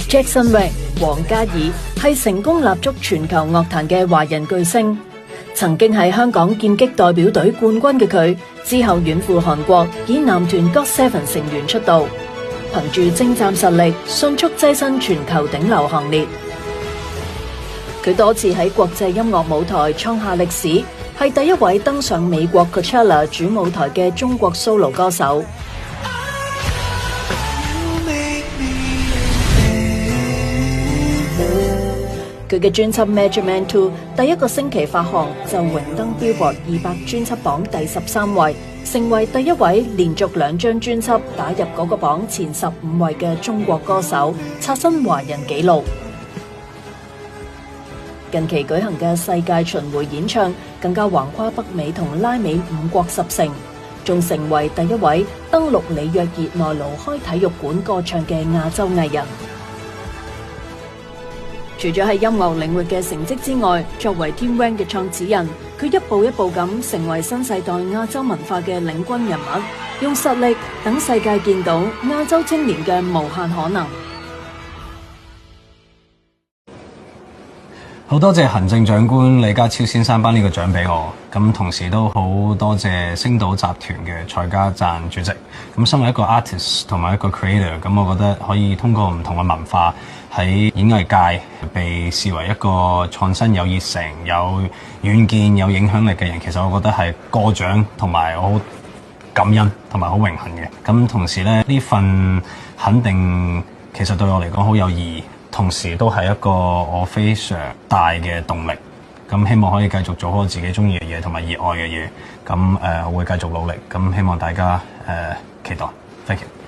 Jackson Wang 王嘉爾係成功立足全球樂壇嘅華人巨星，曾經喺香港劍擊代表隊冠軍嘅佢，之後遠赴韓國以男團 GOT7 成員出道，憑住精湛實力迅速躋身全球頂流行列。佢多次喺國際音樂舞台創下歷史，係第一位登上美國 Coachella 主舞台嘅中國 solo 歌手。佢嘅專輯《Magic Man 2》第一個星期發行就榮登 Billboard 200專輯榜第13位，成為第一位連續2張專輯打入嗰個榜前15位嘅中國歌手，刷新華人紀錄。近期舉行嘅世界巡迴演唱更加橫跨北美同拉美5國10城，仲成為第一位登陸里約熱內盧開體育館歌唱嘅亞洲藝人。除咗喺音樂領域嘅成績之外，作為 Team Wang 嘅創始人，佢一步一步咁成為新世代亞洲文化嘅領軍人物，用實力等世界見到亞洲青年嘅無限可能。好多謝行政長官李家超先生頒呢個獎俾我，咁同時都好多謝星島集團嘅蔡家贊主席。咁身為一個 artist 同埋一個 creator， 咁我覺得可以通過唔同嘅文化喺演藝界被視為一個創新、有熱誠、有遠見、有影響力嘅人，其實我覺得係過獎同埋我好感恩同埋好榮幸嘅。咁同時咧，呢份肯定其實對我嚟講好有意義。同時都係一個我非常大嘅動力，咁希望可以繼續做好我自己中意嘅嘢同埋熱愛嘅嘢，咁我會繼續努力，咁希望大家期待。Thank you。